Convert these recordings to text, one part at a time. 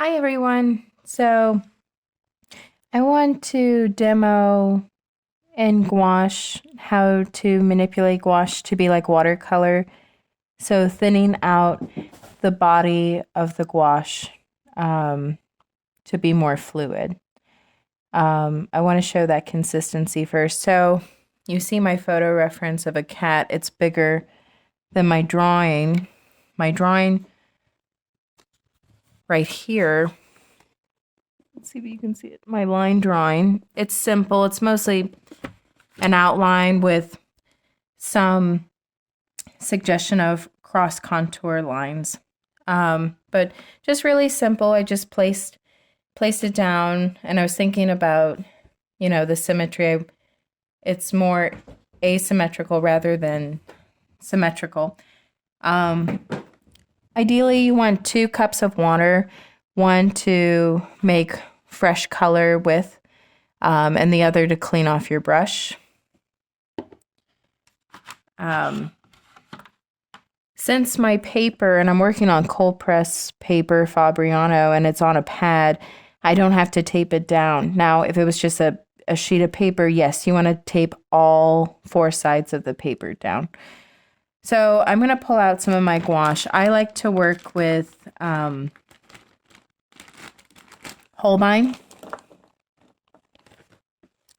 Hi everyone. So I want to demo in gouache how to manipulate gouache to be like watercolor. So thinning out the body of the gouache to be more fluid. I want to show that consistency first. So you see my photo reference of a cat. It's bigger than my drawing. My drawing right here. Let's see if you can see it. My line drawing. It's simple. It's mostly an outline with some suggestion of cross contour lines. But just really simple. I just placed it down, and I was thinking about, the symmetry. It's more asymmetrical rather than symmetrical. Ideally, you want 2 cups of water, one to make fresh color with, and the other to clean off your brush. Since my paper, and I'm working on cold press paper Fabriano, and it's on a pad, I don't have to tape it down. Now, if it was just a sheet of paper, yes, you want to tape all 4 sides of the paper down. So I'm going to pull out some of my gouache. I like to work with Holbein.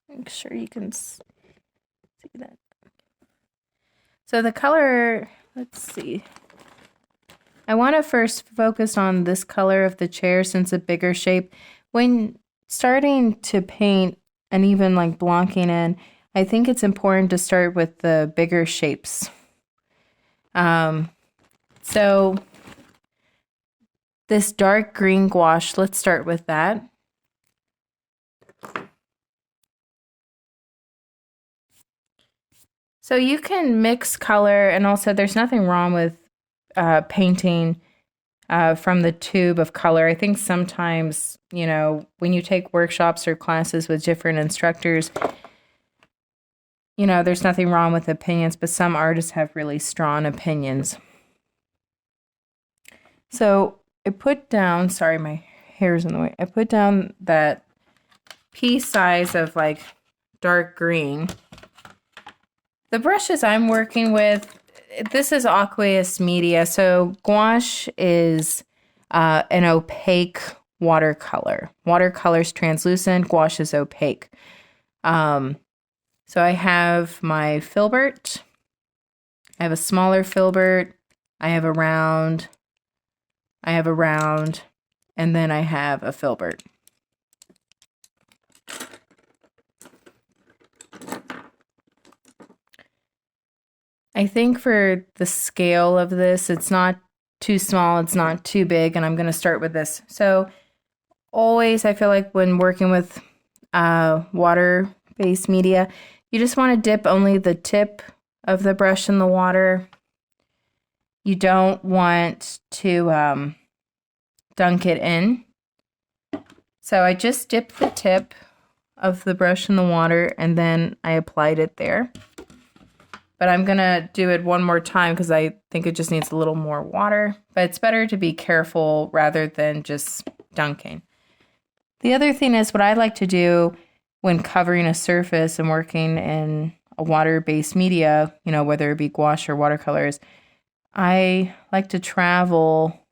Make sure you can see that. So the color, let's see. I want to first focus on this color of the chair since it's a bigger shape. When starting to paint and even like blocking in, I think it's important to start with the bigger shapes. So this dark green gouache, let's start with that. So you can mix color, and also there's nothing wrong with painting from the tube of color. I think sometimes, when you take workshops or classes with different instructors, there's nothing wrong with opinions, but some artists have really strong opinions. So I put down, sorry, my hair's in the way. I put down that pea size of like dark green. The brushes I'm working with, this is aqueous media. So gouache is an opaque watercolor. Watercolor's translucent, gouache is opaque. So I have my filbert. I have a smaller filbert. I have a round. And then I have a filbert. I think for the scale of this, it's not too small, it's not too big, and I'm going to start with this. So always, I feel like when working with water-based media, you just want to dip only the tip of the brush in the water. You don't want to dunk it in. So I just dipped the tip of the brush in the water, and then I applied it there. But I'm going to do it one more time because I think it just needs a little more water. But it's better to be careful rather than just dunking. The other thing is what I like to do when covering a surface and working in a water-based media, whether it be gouache or watercolors, I like to travel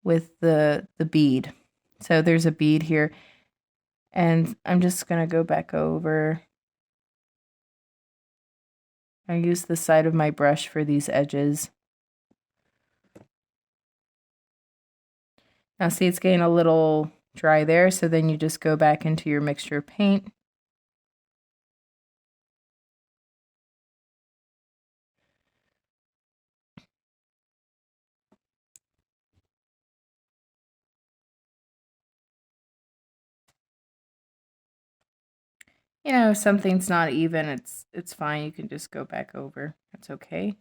with the bead. So there's a bead here. And I'm just going to go back over. I use the side of my brush for these edges. Now see, it's getting a little dry there, so then you just go back into your mixture of paint. If something's not even, it's fine. You can just go back over. That's okay.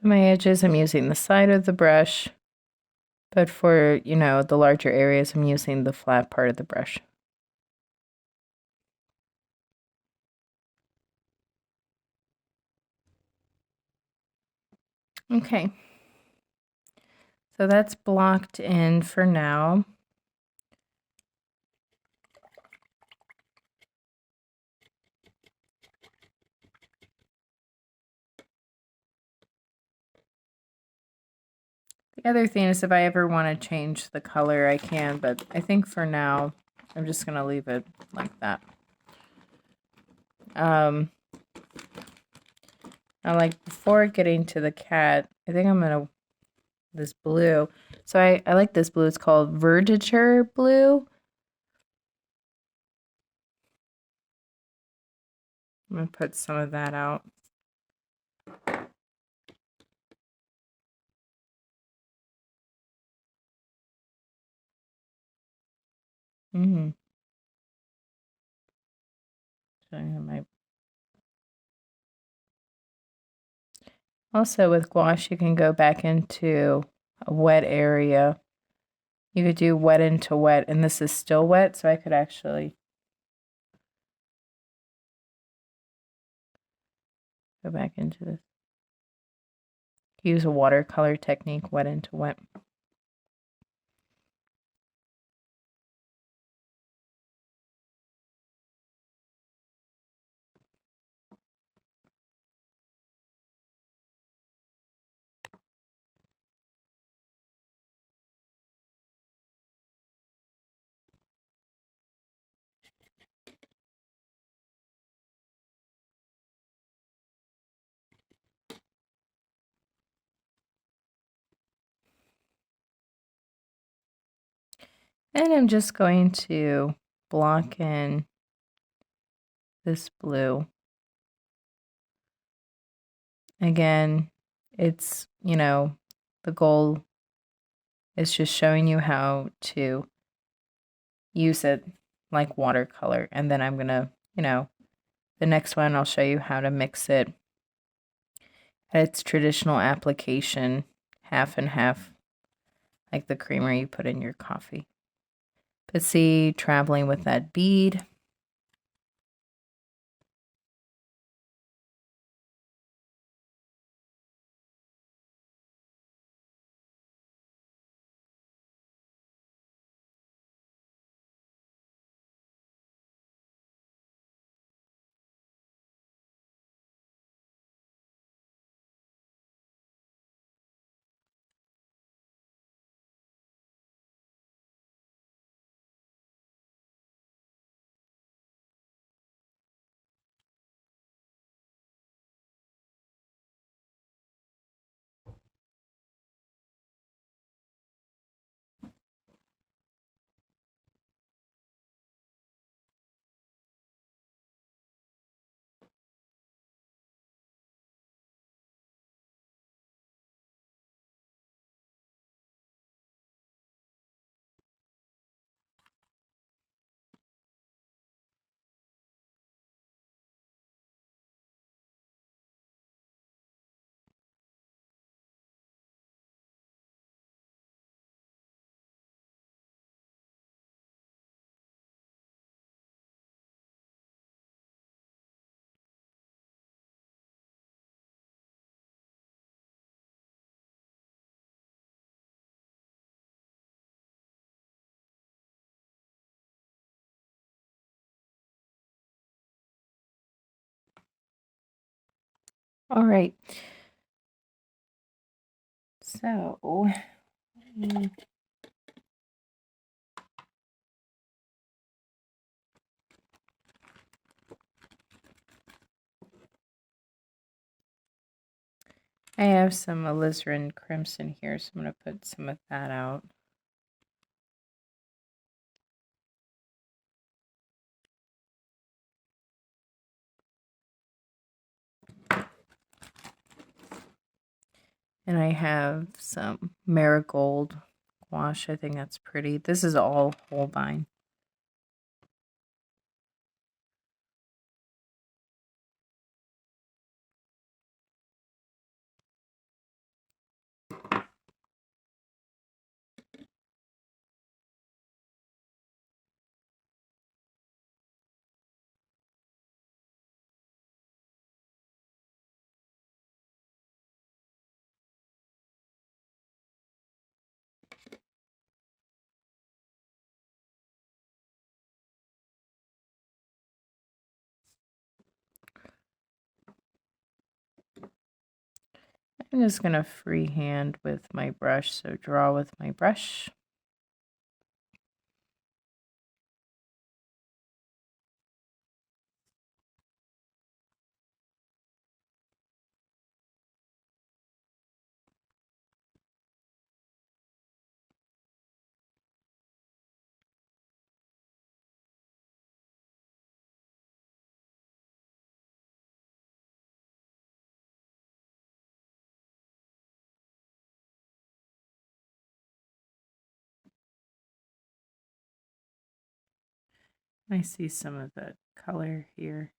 my edges, I'm using the side of the brush, but for, the larger areas, I'm using the flat part of the brush. Okay. So that's blocked in for now. The other thing is if I ever want to change the color, I can, but I think for now, I'm just going to leave it like that. Now, like before getting to the cat, I think I'm going to, this blue. So I like this blue. It's called Verditure Blue. I'm going to put some of that out. Also with gouache, you can go back into a wet area. You could do wet into wet, and this is still wet, so I could actually go back into this. Use a watercolor technique, wet into wet. And I'm just going to block in this blue. Again, it's, the goal is just showing you how to use it like watercolor. And then I'm going to, the next one, I'll show you how to mix it at its traditional application, half and half, like the creamer you put in your coffee. But see, traveling with that bead. All right. So, I have some alizarin crimson here, so I'm going to put some of that out. And I have some marigold gouache. I think that's pretty. This is all Holbein. I'm just going to freehand with my brush, so draw with my brush. I see some of the color here.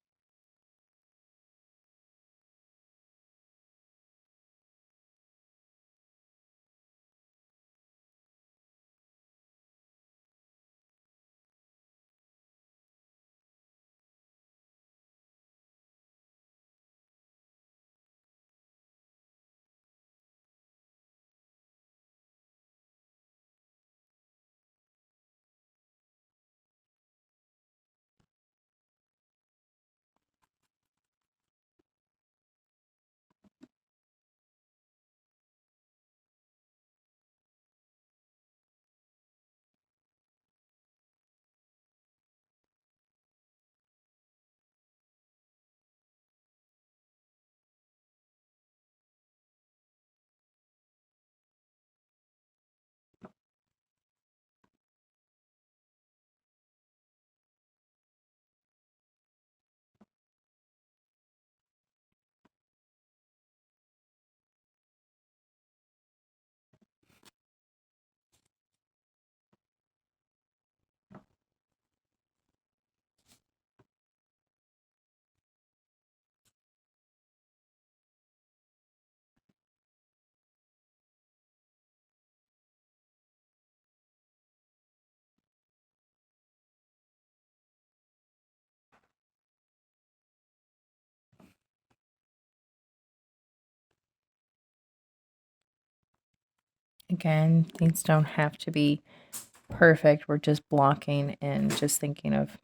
Again, things don't have to be perfect. We're just blocking and just thinking of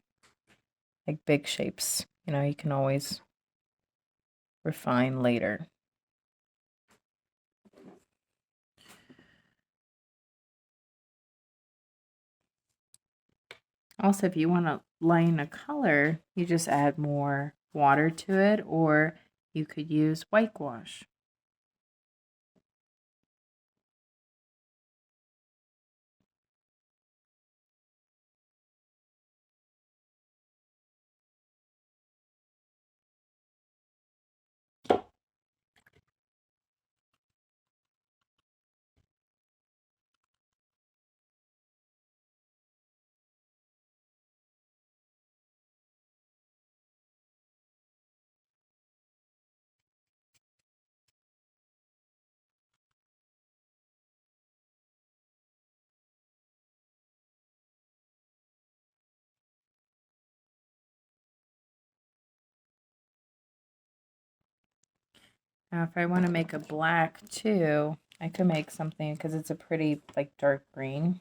like big shapes. You know, you can always refine later. Also, if you want to line a color, you just add more water to it, or you could use white gouache. Now, if I want to make a black too, I could make something because it's a pretty like dark green.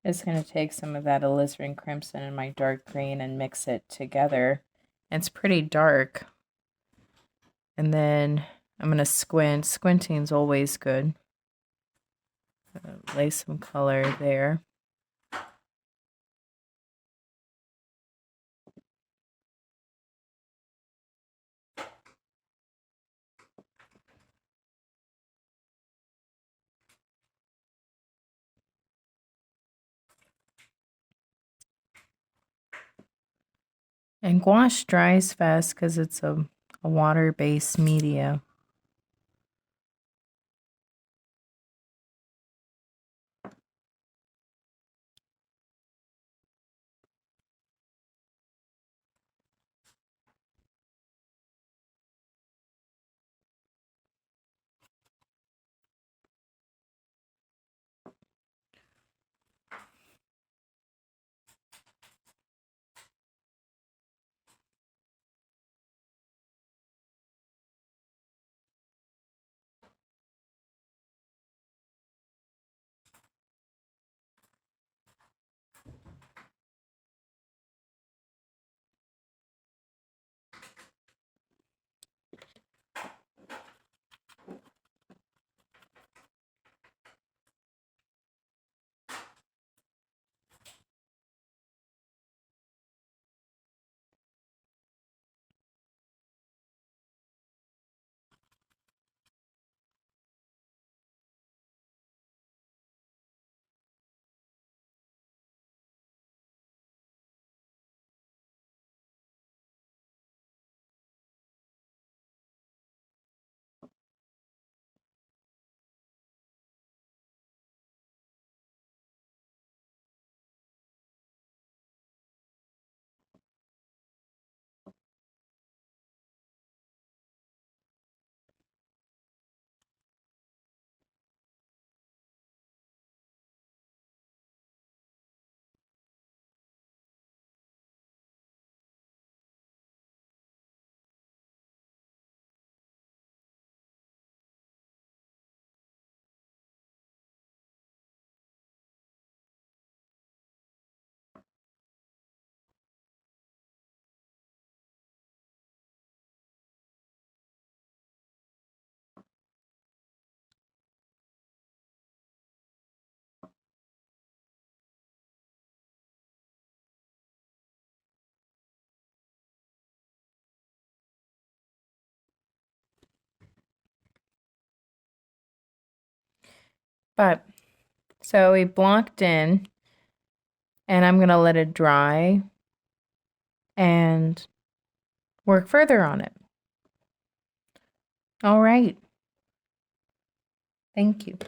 It's going to take some of that alizarin crimson and my dark green and mix it together. It's pretty dark. And then I'm going to squint. Squinting's always good. Lay some color there. And gouache dries fast because it's a water-based media. But, so we blocked in, and I'm going to let it dry and work further on it. All right. Thank you.